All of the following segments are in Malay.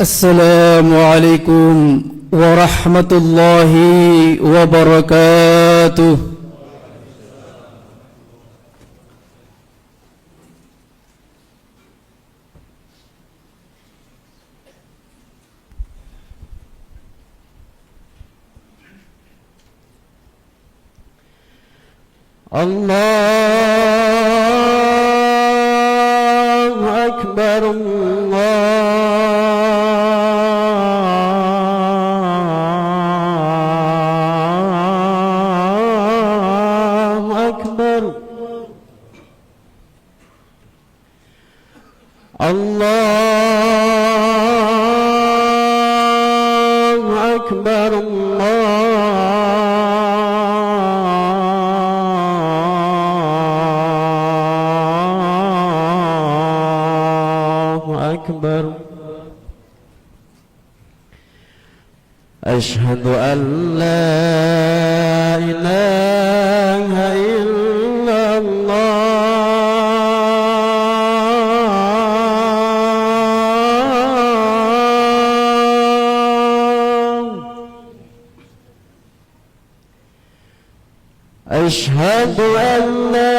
Assalamualaikum warahmatullahi wabarakatuh. Allahu Akbar, Allahu Akbar, Allahu Akbar, أكبر. أشهد أن لا إله إلا الله. أشهد أن لا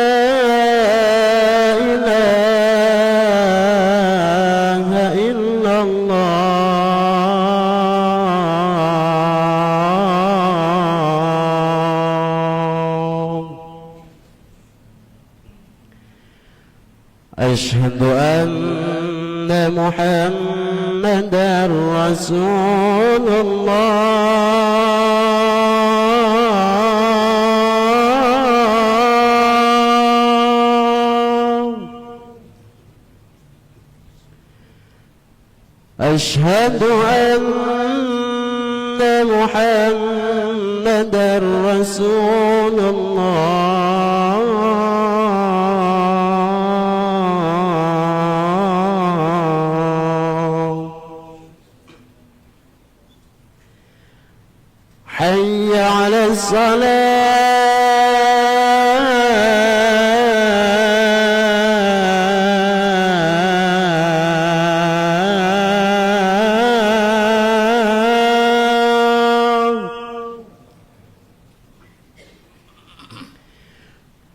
أشهد أن محمدًا رسول الله. أشهد أن محمدًا رسول الله. حي على الصلاة.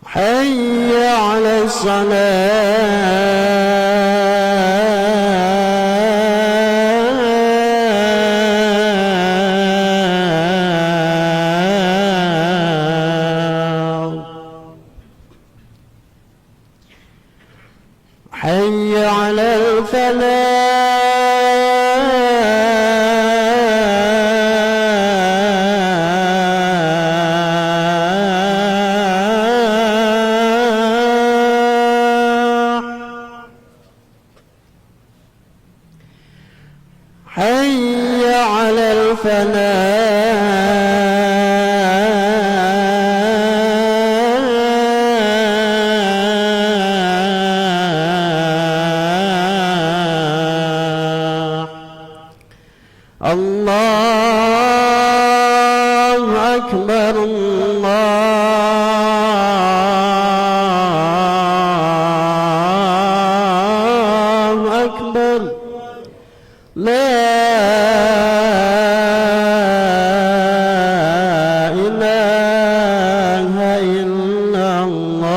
حي على الصلاة. حي على الفلاح. حي على الفلاح. الله أكبر، الله أكبر. لا إله إلا الله.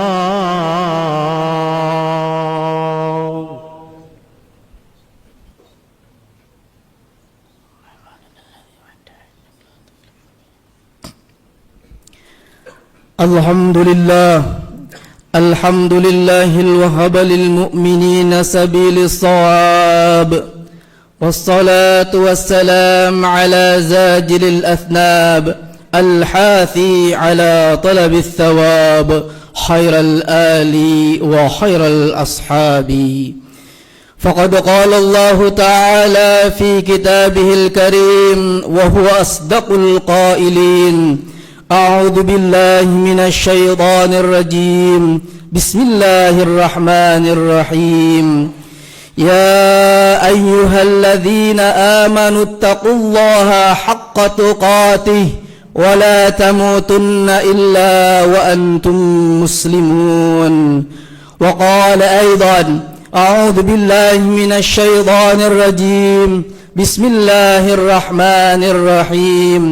الحمد لله الحمد لله الوهب للمؤمنين سبيل الصواب، والصلاة والسلام على زاجل الأثناب الحاثي على طلب الثواب، خير الآل وخير الأصحاب. فقد قال الله تعالى في كتابه الكريم وهو أصدق القائلين: أعوذ بالله من الشيطان الرجيم، بسم الله الرحمن الرحيم. يا أيها الذين آمنوا اتقوا الله حق تقاته ولا تموتن إلا وأنتم مسلمون. وقال أيضا: أعوذ بالله من الشيطان الرجيم بسم الله الرحمن الرحيم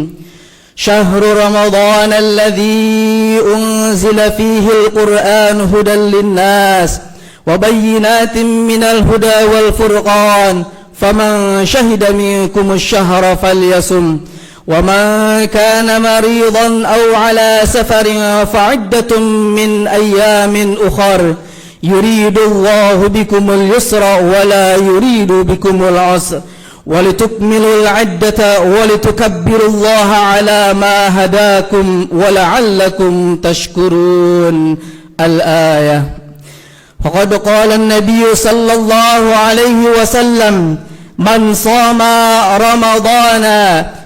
شهر رمضان الذي أنزل فيه القرآن هدى للناس وبينات من الهدى والفرقان فمن شهد منكم الشهر فليصم ومن كان مريضا أو على سفر فعدة من أيام أخر يريد الله بكم اليسر ولا يريد بكم العسر ولتكملوا العدة ولتكبروا الله على ما هداكم ولعلكم تشكرون. الآية. فقد قال النبي صلى الله عليه وسلم من صام رمضان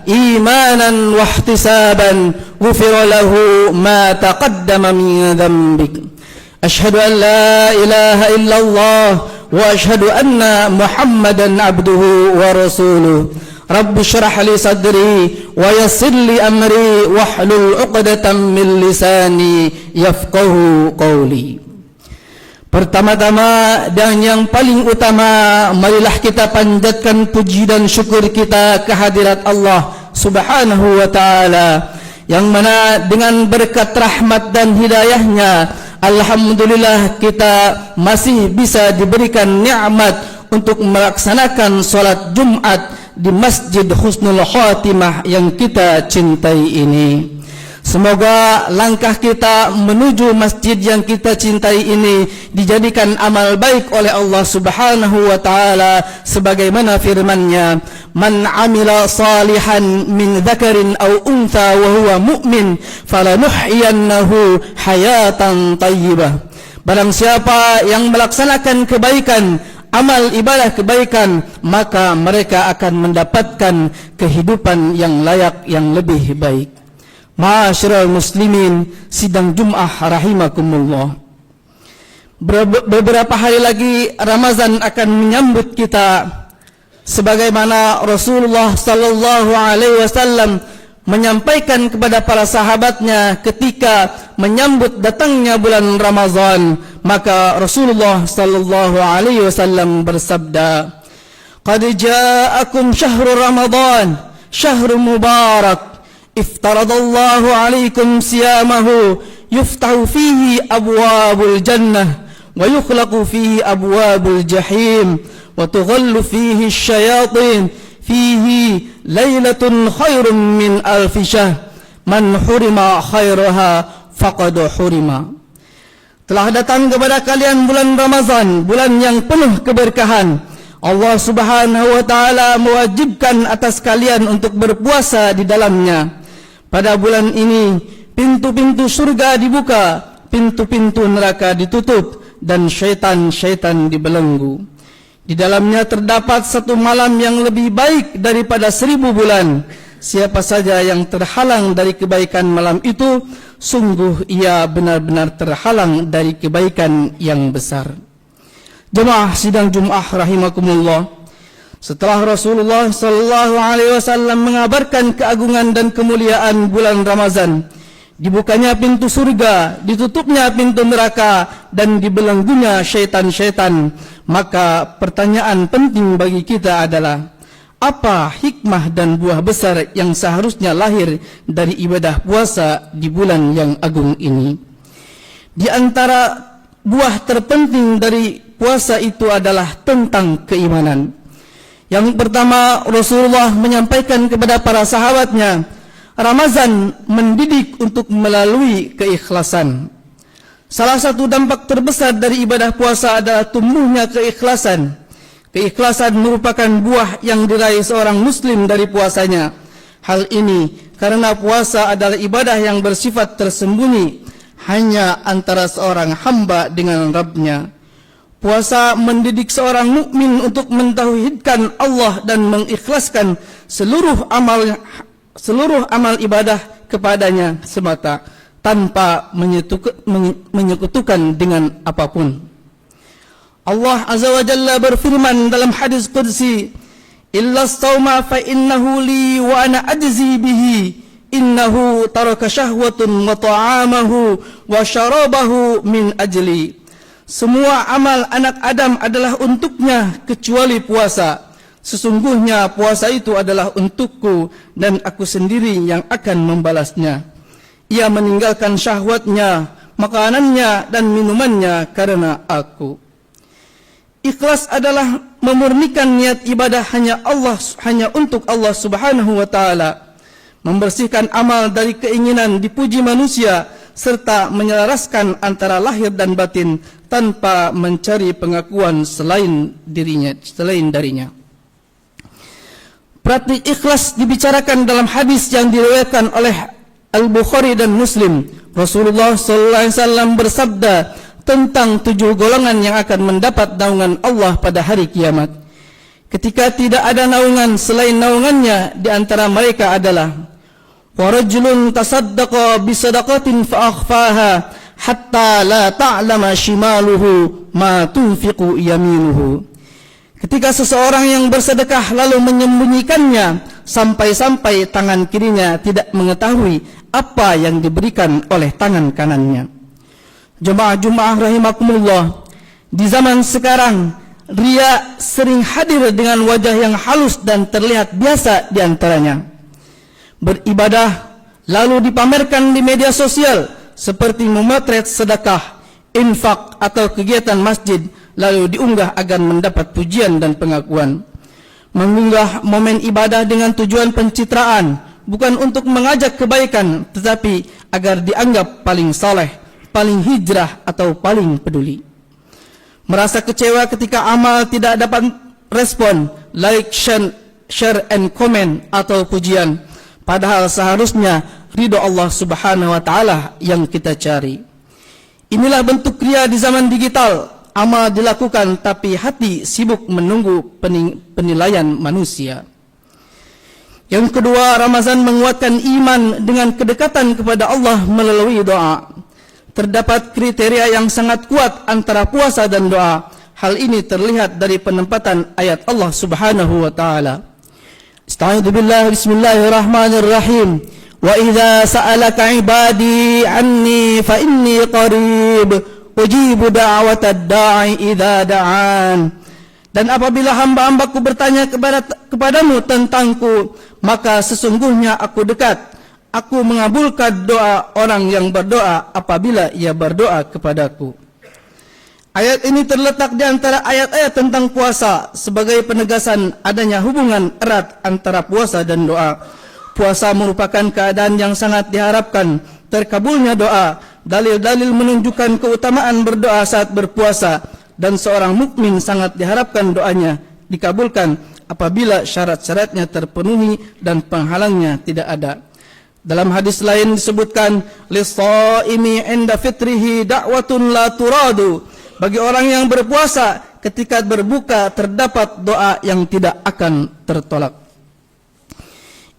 إيمانا واحتسابا غفر له ما تقدم من ذنبك. أشهد أن لا إله إلا الله وأشهد أن محمدا عبده ورسوله. رب اشرح لي صدري ويسر لي أمري واحلل عقدة من لساني يفقه قولي. Pertama-tama dan yang paling utama, marilah kita panjatkan puji dan syukur kita kehadirat Allah Subhanahu wa ta'ala, yang mana dengan berkat rahmat dan hidayahnya, alhamdulillah kita masih bisa diberikan nikmat untuk melaksanakan solat Jumat di Masjid Husnul Khatimah yang kita cintai ini. Semoga langkah kita menuju masjid yang kita cintai ini dijadikan amal baik oleh Allah Subhanahu wa ta'ala, sebagaimana firman-Nya, man amila salihan min dzakarin aw untha wa huwa mu'min falanuhyiyannahu hayatan thayyibah. Barang siapa yang melaksanakan kebaikan, amal ibadah kebaikan, maka mereka akan mendapatkan kehidupan yang layak, yang lebih baik. Ma'asyiral muslimin, sidang Jum'ah rahimakumullah. Beberapa hari lagi Ramadan akan menyambut kita, sebagaimana Rasulullah sallallahu alaihi wasallam menyampaikan kepada para sahabatnya ketika menyambut datangnya bulan Ramadan. Maka Rasulullah sallallahu alaihi wasallam bersabda, "Qad ja'akum syahrul Ramadan, syahrul mubarak. Iftaradallahu alaikum siyamahu yuftahu fihi abwabul jannah wa yukhlaqu fihi abwabul jahim wa tughallu fihi syayatin fihi laylatun khairun min alfi syahr man hurima khairaha faqad hurima." Telah datang kepada kalian bulan Ramadan, bulan yang penuh keberkahan. Allah Subhanahu wa ta'ala mewajibkan atas kalian untuk berpuasa di dalamnya. Pada bulan ini, pintu-pintu surga dibuka, pintu-pintu neraka ditutup, dan syaitan-syaitan dibelenggu. Di dalamnya terdapat satu malam yang lebih baik daripada 1000 bulan. Siapa saja yang terhalang dari kebaikan malam itu, sungguh ia benar-benar terhalang dari kebaikan yang besar. Jemaah sidang Jum'ah rahimakumullah. Setelah Rasulullah sallallahu alaihi wasallam mengabarkan keagungan dan kemuliaan bulan Ramadan, dibukanya pintu surga, ditutupnya pintu neraka, dan dibelenggunya syaitan-syaitan, maka pertanyaan penting bagi kita adalah, apa hikmah dan buah besar yang seharusnya lahir dari ibadah puasa di bulan yang agung ini? Di antara buah terpenting dari puasa itu adalah tentang keimanan. Yang pertama, Rasulullah menyampaikan kepada para sahabatnya, Ramadan mendidik untuk melalui keikhlasan. Salah satu dampak terbesar dari ibadah puasa adalah tumbuhnya keikhlasan. Keikhlasan merupakan buah yang diraih seorang muslim dari puasanya. Hal ini karena puasa adalah ibadah yang bersifat tersembunyi, hanya antara seorang hamba dengan Rabb-Nya. Puasa mendidik seorang mukmin untuk mentauhidkan Allah dan mengikhlaskan seluruh amal ibadah kepadanya semata, tanpa menyekutukan dengan apapun. Allah Azza wa Jalla berfirman dalam hadis qudsi, "Illa as-sawma fa innahu li wa ana ajzi bihi, innahu taraka syahwatun wa ta'amahu wa syarabahu min ajli." semua amal anak Adam adalah untuknya kecuali puasa. Sesungguhnya puasa itu adalah untukku dan aku sendiri yang akan membalasnya. Ia meninggalkan syahwatnya, makanannya dan minumannya karena aku. Ikhlas adalah memurnikan niat ibadah hanya untuk Allah Subhanahu wa taala, membersihkan amal dari keinginan dipuji manusia serta menyelaraskan antara lahir dan batin tanpa mencari pengakuan selain darinya. Praktik ikhlas dibicarakan dalam hadis yang diriwayatkan oleh Al-Bukhari dan Muslim. Rasulullah sallallahu alaihi wasallam bersabda tentang 7 golongan yang akan mendapat naungan Allah pada hari kiamat. Ketika tidak ada naungan selain naungannya, di antara mereka adalah warajulun tasaddaqa bisadaqatin fa'akhfaha hatta la ta'lama shimaluhu ma tunfiqu yaminuhu. Ketika seseorang yang bersedekah lalu menyembunyikannya sampai-sampai tangan kirinya tidak mengetahui apa yang diberikan oleh tangan kanannya. Jemaah rahimakumullah, di zaman sekarang riya sering hadir dengan wajah yang halus dan terlihat biasa di antaranya. Beribadah lalu dipamerkan di media sosial seperti memotret sedekah, infak atau kegiatan masjid lalu diunggah agar mendapat pujian dan pengakuan. Mengunggah momen ibadah dengan tujuan pencitraan, bukan untuk mengajak kebaikan, tetapi agar dianggap paling saleh, paling hijrah atau paling peduli. Merasa kecewa ketika amal tidak dapat respon, like, share and comment atau pujian, padahal seharusnya ridho Allah Subhanahu wa taala yang kita cari. Inilah bentuk riya di zaman digital. Amal dilakukan tapi hati sibuk menunggu penilaian manusia. Yang kedua, Ramadan menguatkan iman dengan kedekatan kepada Allah melalui doa. Terdapat kriteria yang sangat kuat antara puasa dan doa. Hal ini terlihat dari penempatan ayat Allah Subhanahu wa taala. Astagfirullah billah, bismillahirrahmanirrahim. Wa idza sa'alaka 'ibadi 'anni fa inni qarib ujibu da'watad da'i idza da'an. Dan apabila hamba-hambaku bertanya kepadamu tentangku, maka sesungguhnya aku dekat. Aku mengabulkan doa orang yang berdoa apabila ia berdoa kepadaku. Ayat ini terletak di antara ayat-ayat tentang puasa sebagai penegasan adanya hubungan erat antara puasa dan doa. Puasa merupakan keadaan yang sangat diharapkan terkabulnya doa. Dalil-dalil menunjukkan keutamaan berdoa saat berpuasa, dan seorang mukmin sangat diharapkan doanya dikabulkan apabila syarat-syaratnya terpenuhi dan penghalangnya tidak ada. Dalam hadis lain disebutkan, lis-shaimi 'inda fitrihi da'watun la turadu. Bagi orang yang berpuasa ketika berbuka terdapat doa yang tidak akan tertolak.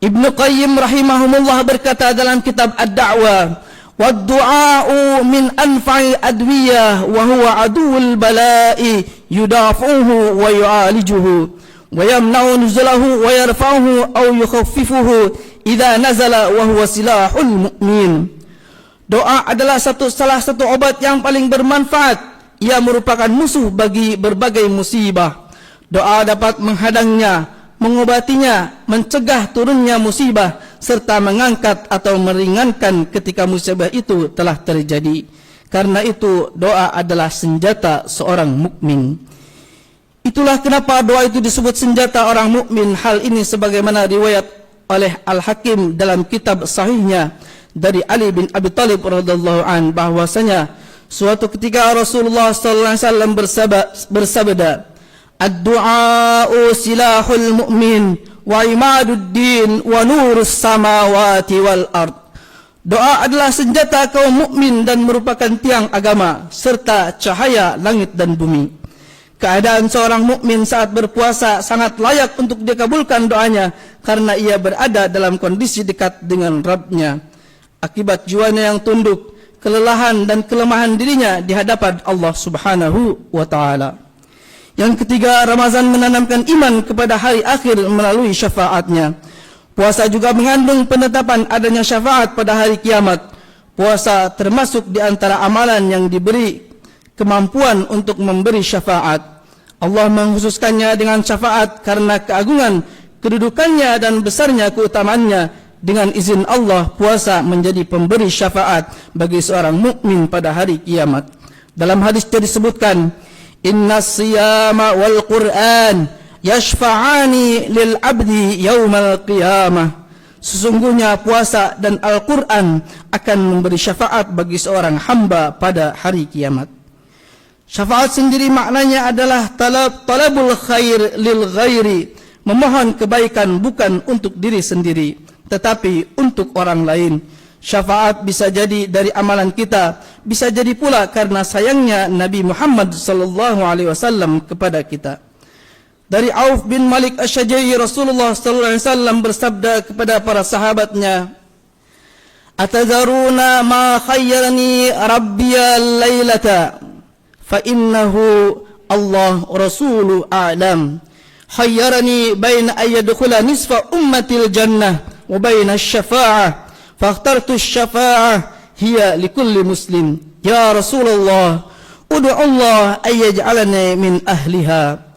Ibnu Qayyim rahimahumullah berkata dalam kitab Ad-Da'wah, wad-du'a'u min anfa'i adwiyah wa huwa aduwul bala'i yudafuhu wa yu'alijuhu wa yamna'u nuzulahu wa yarfa'uhu aw yukhaffifuhu idza nazala wa huwa silahul mu'min. Doa adalah salah satu obat yang paling bermanfaat. Ia merupakan musuh bagi berbagai musibah. Doa dapat menghadangnya, mengobatinya, mencegah turunnya musibah, serta mengangkat atau meringankan ketika musibah itu telah terjadi. Karena itu doa adalah senjata seorang mukmin. Itulah kenapa doa itu disebut senjata orang mukmin. Hal ini sebagaimana riwayat oleh Al-Hakim dalam kitab sahihnya dari Ali bin Abi Thalib radhiyallahu an, bahwasanya suatu ketika Rasulullah sallallahu alaihi wasallam bersabda, ad-du'a'u silahul mu'min wa imaduddin wa nurus samawati wal ard. Doa adalah senjata kaum mukmin dan merupakan tiang agama serta cahaya langit dan bumi. Keadaan seorang mukmin saat berpuasa sangat layak untuk dikabulkan doanya karena ia berada dalam kondisi dekat dengan Rabb-Nya. Akibat jiwanya yang tunduk, kelelahan dan kelemahan dirinya di hadapan Allah Subhanahu wa taala. Yang ketiga, Ramadan menanamkan iman kepada hari akhir melalui syafaatnya. Puasa juga mengandung penetapan adanya syafaat pada hari kiamat. Puasa termasuk di antara amalan yang diberi kemampuan untuk memberi syafaat. Allah mengkhususkannya dengan syafaat karena keagungan kedudukannya dan besarnya keutamaannya. Dengan izin Allah, puasa menjadi pemberi syafaat bagi seorang mukmin pada hari kiamat. Dalam hadis disebutkan, innas siyama wal Qur'an yashfa'ani lil abdi yaumal qiyamah. Sesungguhnya puasa dan Al-Quran akan memberi syafaat bagi seorang hamba pada hari kiamat. Syafaat sendiri maknanya adalah talabul khair lil ghairi, memohon kebaikan bukan untuk diri sendiri, tetapi untuk orang lain. Syafaat bisa jadi dari amalan kita, bisa jadi pula karena sayangnya Nabi Muhammad sallallahu alaihi wasallam kepada kita. Dari Auf bin Malik Asy-Syaj'i, Rasulullah sallallahu alaihi wasallam bersabda kepada para sahabatnya, "Atadharuna ma khayyarani rabbiya lailata fa innahu Allah rasulu a'lam. Khayyarani baina ayyadkhula nisfa ummatil jannah wa baina asy-syafa'ah fakhtartu asy-syafa'ah hiya likulli muslim. Ya Rasulullah, ud'u Allah ayyaj'alani min ahliha."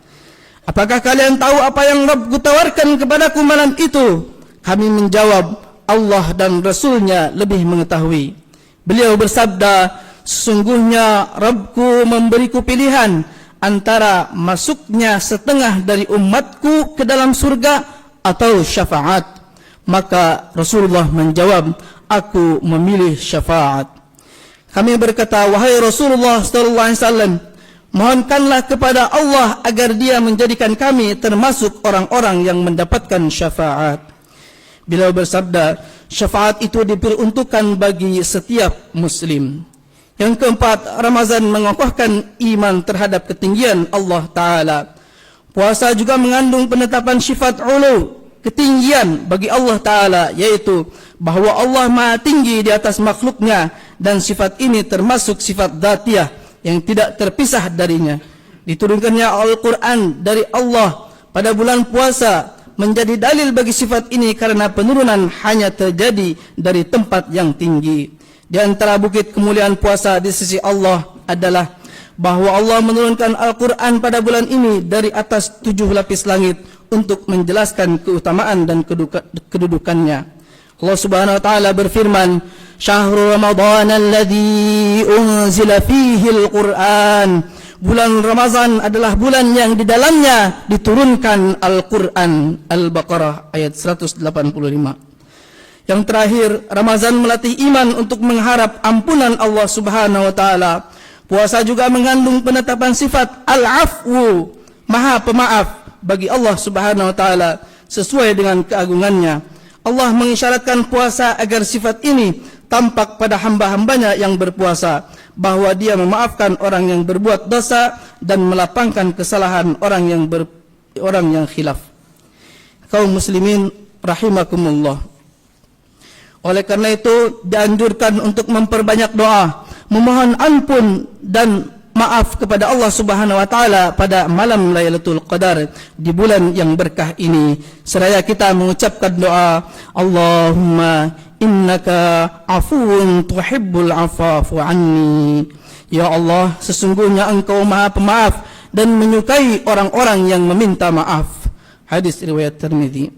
Apakah kalian tahu apa yang Rabbku tawarkan kepadaku malam itu? Kami menjawab, Allah dan Rasulnya lebih mengetahui. Beliau bersabda, sesungguhnya Rabbku memberiku pilihan antara masuknya setengah dari umatku ke dalam surga atau syafaat. Maka Rasulullah menjawab, aku memilih syafaat. Kami berkata, wahai Rasulullah sallallahu alaihi wasallam, mohonkanlah kepada Allah agar Dia menjadikan kami termasuk orang-orang yang mendapatkan syafaat. Beliau bersabda, syafaat itu diperuntukkan bagi setiap muslim. Yang keempat, Ramadan mengokohkan iman terhadap ketinggian Allah Ta'ala. Puasa juga mengandung penetapan sifat ulu, ketinggian bagi Allah Ta'ala, yaitu bahawa Allah Maha tinggi di atas makhluknya, dan sifat ini termasuk sifat dzatiyah yang tidak terpisah darinya. Diturunkannya Al-Quran dari Allah pada bulan puasa menjadi dalil bagi sifat ini karena penurunan hanya terjadi dari tempat yang tinggi. Di antara bukit kemuliaan puasa di sisi Allah adalah bahawa Allah menurunkan Al-Quran pada bulan ini dari atas 7 lapis langit untuk menjelaskan keutamaan dan kedudukannya. Allah Subhanahu wa taala berfirman, Syahrul Ramadan alladzi unzila fihi al-Quran. Bulan Ramadan adalah bulan yang di dalamnya diturunkan Al-Quran. Al-Baqarah ayat 185. Yang terakhir, Ramadan melatih iman untuk mengharap ampunan Allah Subhanahu wa taala. Puasa juga mengandung penetapan sifat Al-Afwu, Maha Pemaaf bagi Allah Subhanahu wa taala sesuai dengan keagungannya. Allah mengisyaratkan puasa agar sifat ini tampak pada hamba-hambanya yang berpuasa, bahwa Dia memaafkan orang yang berbuat dosa dan melapangkan kesalahan orang yang khilaf. Kaum muslimin rahimakumullah. Oleh karena itu dianjurkan untuk memperbanyak doa, memohon ampun dan maaf kepada Allah Subhanahu wa taala pada malam Lailatul Qadar di bulan yang berkah ini. Seraya kita mengucapkan doa, Allahumma innaka afuwun tuhibbul afafu anni. Ya Allah, sesungguhnya Engkau Maha Pemaaf dan menyukai orang-orang yang meminta maaf. Hadis riwayat Tirmizi.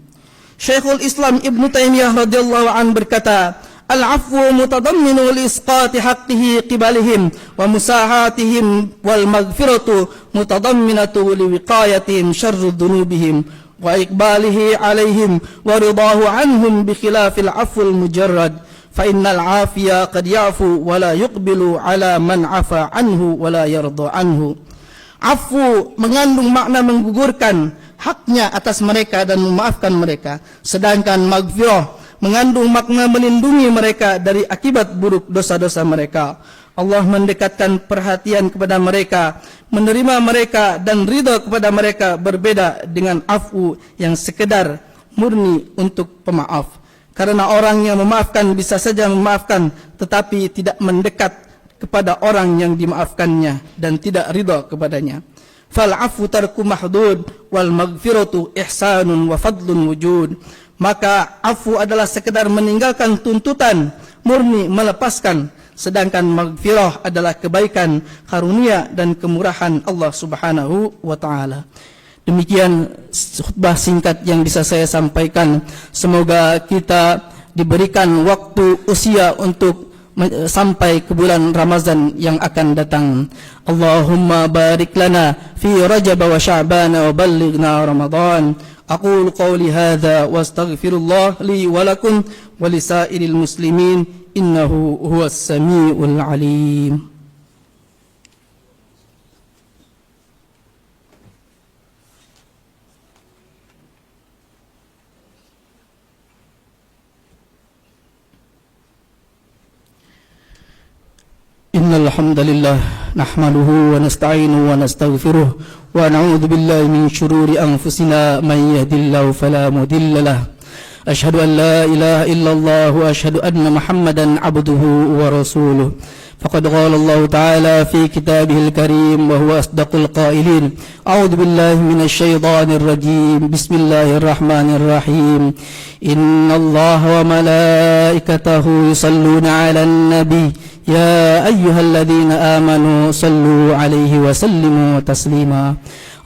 Syekhul Islam Ibn Taimiyah radhiyallahu an berkata, Al-afwu mutadamminu li-isqati haqqihi qibalihim wa musahatihim wal maghfiratu mutadamminatu liwiqayatihim syarri dhunubihim wa iqbalihi alaihim wa ridahu anhum bi khilafil afwil mujarrad fa innal afiya qad ya'fu wa la yuqbilu ala man afa anhu wa la yarda anhu. Afu mengandung makna menggugurkan haknya atas mereka dan memaafkan mereka, sedangkan maghfirah mengandung makna melindungi mereka dari akibat buruk dosa-dosa mereka. Allah mendekatkan perhatian kepada mereka, menerima mereka dan ridha kepada mereka, berbeda dengan afu yang sekedar murni untuk pemaaf. Karena orang yang memaafkan bisa saja memaafkan tetapi tidak mendekat kepada orang yang dimaafkannya dan tidak ridha kepadanya. Fal afu tarku mahdud wal maghfiratu ihsanun wa fadlun wujud. Maka afu adalah sekedar meninggalkan tuntutan, murni melepaskan, sedangkan maghfirah adalah kebaikan, karunia dan kemurahan Allah Subhanahu wa taala. Demikian khutbah singkat yang bisa saya sampaikan. Semoga kita diberikan waktu usia untuk sampai ke bulan Ramadan yang akan datang. Allahumma barik lana fi Rajab wa Sya'ban wa ballighna Ramadan. Aqulu qawli hadza wa astaghfirullah li wa lakum wa lisairil muslimin innahu huwas samiul alim. إن الحمد لله نحمده ونستعينه ونستغفره ونعوذ بالله من شرور أنفسنا من يهد الله فلا مضل له أشهد أن لا إله إلا الله وأشهد أن محمدا عبده ورسوله فقد قال الله تعالى في كتابه الكريم وهو أصدق القائلين أعوذ بالله من الشيطان الرجيم بسم الله الرحمن الرحيم إن الله وملائكته يصلون على النبي يا أيها الذين آمنوا صلوا عليه وسلموا تسليما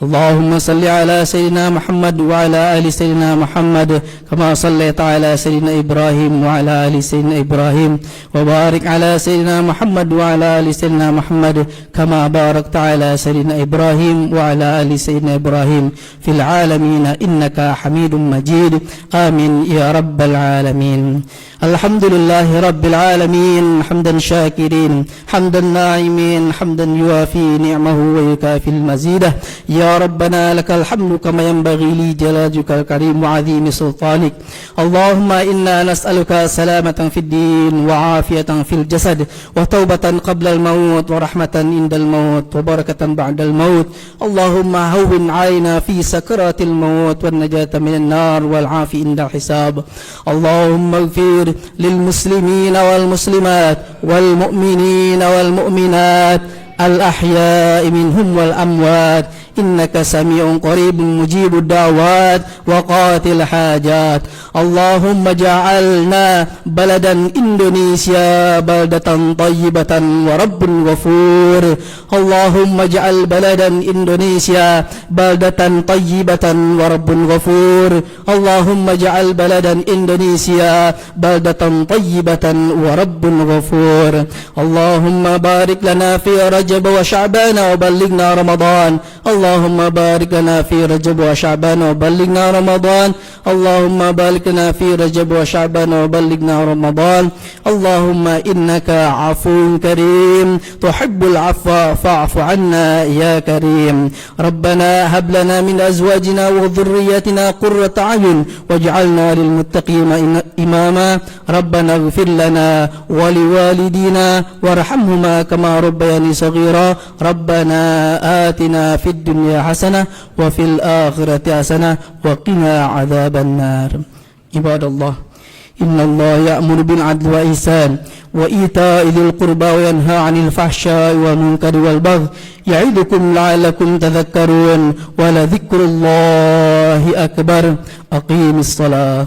اللهم صل على سيدنا محمد وعلى آل سيدنا محمد كما صليت على سيدنا إبراهيم وعلى آل سيدنا إبراهيم وبارك على سيدنا محمد وعلى آل سيدنا محمد كما باركت على سيدنا إبراهيم وعلى آل سيدنا إبراهيم في العالمين إنك حميد مجيد آمين يا رب العالمين الحمد لله رب العالمين حمدا شاكرين حمدا ناعمين حمدا يوافي نعمه ويكافي المزيد يا ربنا لك الحمد كما ينبغي لجلالك الكريم وعظيم سلطانك اللهم إنا نسألك سلامة في الدين وعافية في الجسد وتوبة قبل الموت ورحمة عند الموت وبركة بعد الموت اللهم هون علينا في سكرات الموت والنجاة من النار والعافية عند الحساب اللهم اغفر للمسلمين والمسلمات والمؤمنين والمؤمنات الأحياء منهم والأموات إنك سميع قريب مجيب الدعوات وقاتل الحاجات اللهم اجعلنا بلدا إندونيسيا بلدة طيبة ورب غفور اللهم اجعل بلدا إندونيسيا بلدة طيبة ورب غفور اللهم اجعل بلدا إندونيسيا بلدة طيبة ورب غفور اللهم بارك لنا في رجب وشعبان وبلغنا رمضان اللهم بارك لنا في رجب وشعبان وبلغنا رمضان اللهم بارك لنا في رجب وشعبان وبلغنا رمضان اللهم إنك عفو كريم تحب العفو فاعف عنا يا كريم ربنا هب لنا من أزواجنا وذرياتنا قرة أعين واجعلنا للمتقين إماما ربنا اغفر لنا ولوالدينا وارحمهما كما ربياني صغيرا ربنا آتنا في الدنيا حسنة وفي الآخرة حسنة وقنا عذاب النار عباد الله إن الله يأمر بالعدل والإحسان وإيتاء ذي القربى وينهى عن الفحشاء والمنكر والبغي يعظكم لعلكم تذكرون ولذكر الله أكبر أقيم الصلاة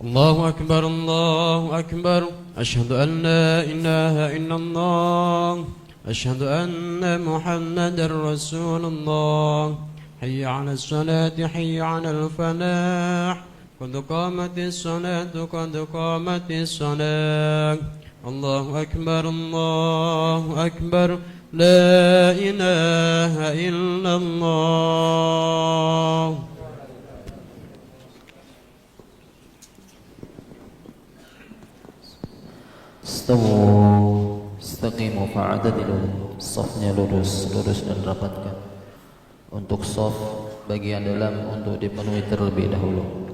الله أكبر الله أكبر أشهد أن لا إله إلا الله أشهد أن محمدا رسول الله حي على الصلاة حي على الفلاح قد قامت الصلاة قد قامت الصلاة الله أكبر الله أكبر لا إله إلا الله Istaqimu fa'adadilu. Safnya lurus dan rapatkan. Untuk saf bagian dalam untuk dipenuhi terlebih dahulu.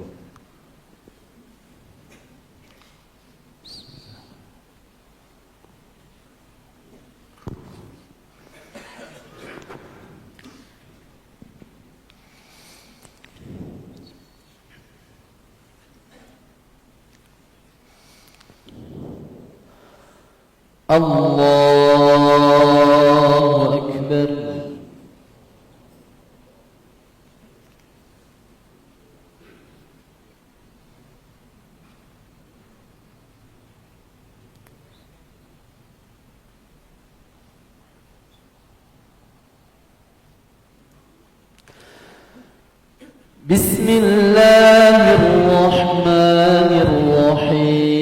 Allahu Akbar. بسم الله الرحمن الرحيم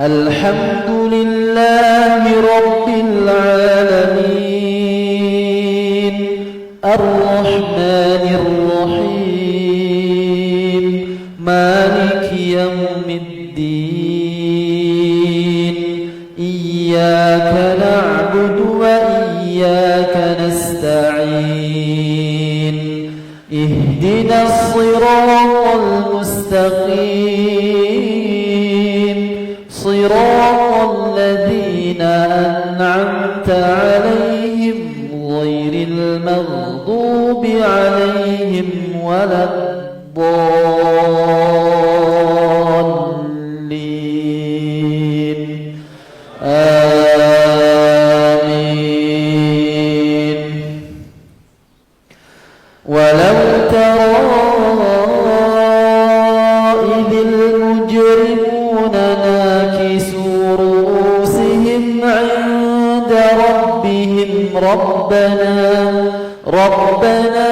الحمد لله رب العالمين الرحمن الرحيم مالك يوم الدين إياك نعبد وإياك نستعين اهدنا الصراط المستقيم صراط الذين أنعمت عليهم غير المغضوب عليهم ولا الضالين آمين ولو ترى إذ المجرمون ناكسوا رؤوسهم عند ربهم ربنا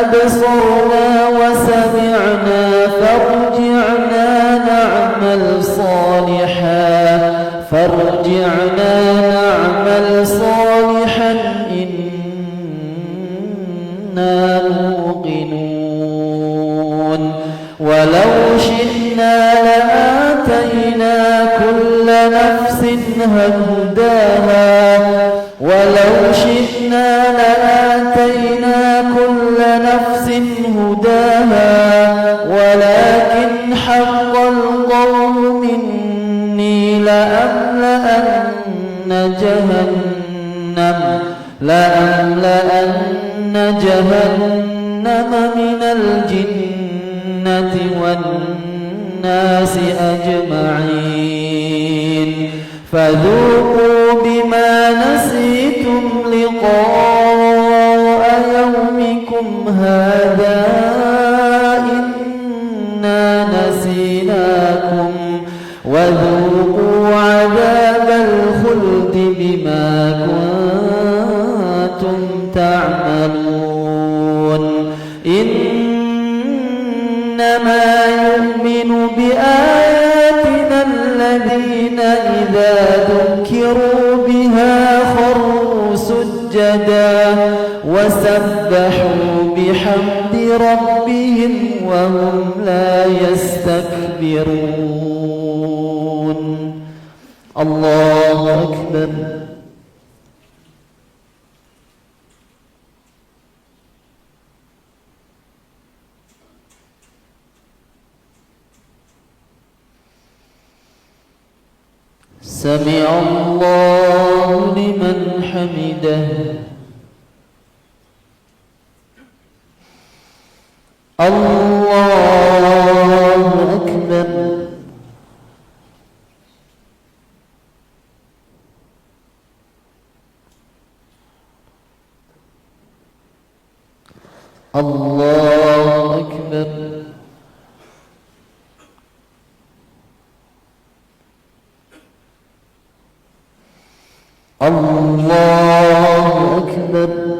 أبصرنا وسمعنا فارجعنا نعمل صالحا إنا موقنون ولو شئنا لآتينا كل نفس هداها ولكن حق القول مني لأملأن جهنم من الجنة والناس أجمعين فذوقوا بما نسيتم لقاء يومكم هذا إنا نسيناكم وذوقوا عذاب الخلد بما كنتم تعملون إنما يؤمن بآياتنا الذين إذا ذكروا بها خروا سجدا وسبحوا بحمد ربهم وهم لا يستكبرون الله أكبر سمع الله لمن حمده الله أكبر الله أكبر الله أكبر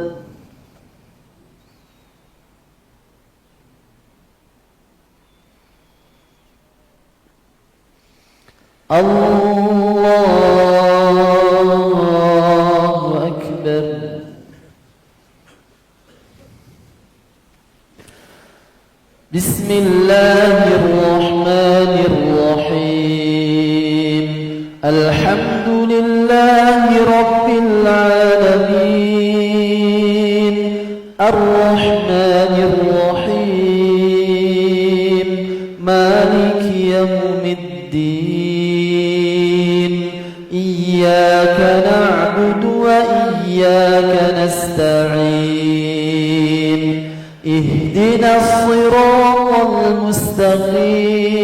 الله أكبر بسم الله الرحمن الرحيم الحمد لله رب العالمين الرحمن الرحيم مالك يوم الدين إياك نعبد وإياك نستعين اهدنا الصراط المستقيم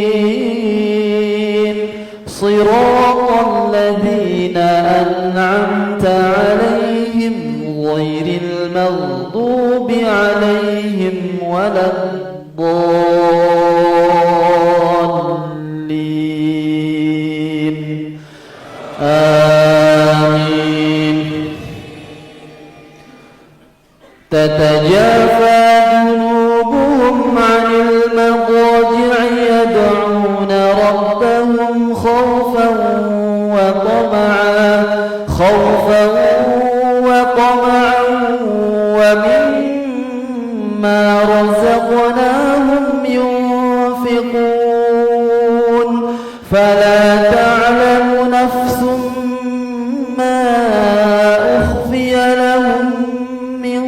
صراط الذين أنعمت عليهم غير المغضوب عليهم ولا الضالين آمين تتجافى جنوبهم عن المضاجع يدعون ربهم خوفا وطمعا ومما رزقناهم ينفقون فلا تعلم نفس ما أخفي لهم من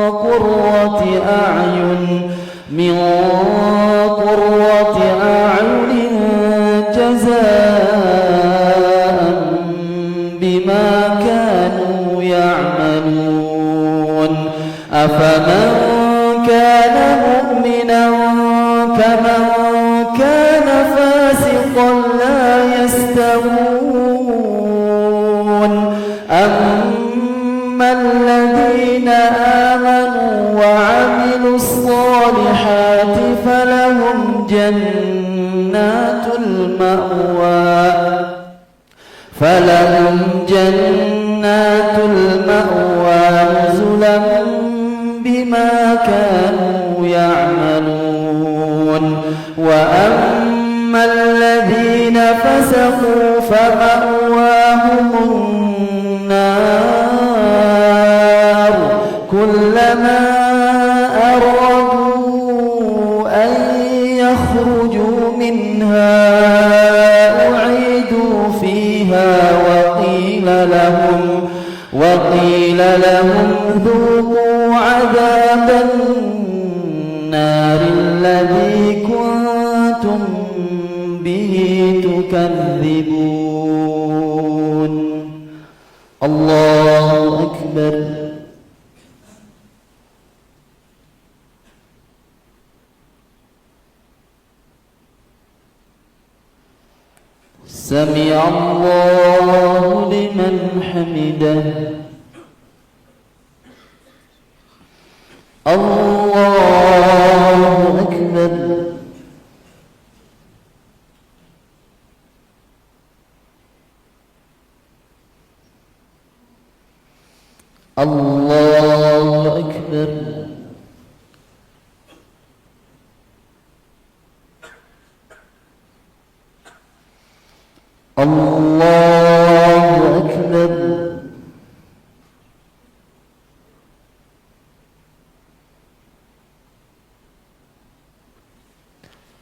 قرة أعين جزاء بما كانوا يعملون أفمن كان مؤمنا كمن كان فاسقا لا يستوون أما الذين آمنوا وعملوا الصالحات فلهم جنات المأوى نزلا بما كانوا يعملون وأما الذين فسقوا فمأواهم النار كلما أرادوا أن يخرجوا منها أعيدوا فيها وقيل لهم ذوقوا عذاب النار الذي كنتم به تكذبون الله أكبر سمع الله لمن حمده الله أكبر الله أكبر الله أكبر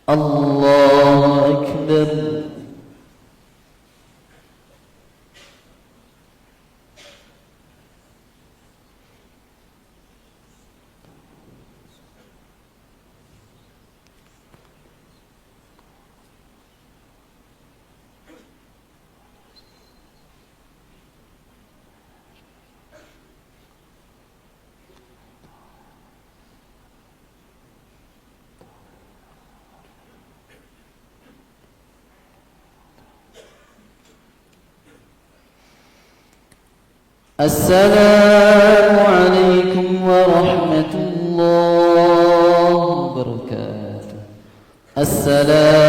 الله أكبر السلام عليكم ورحمة الله وبركاته. السلام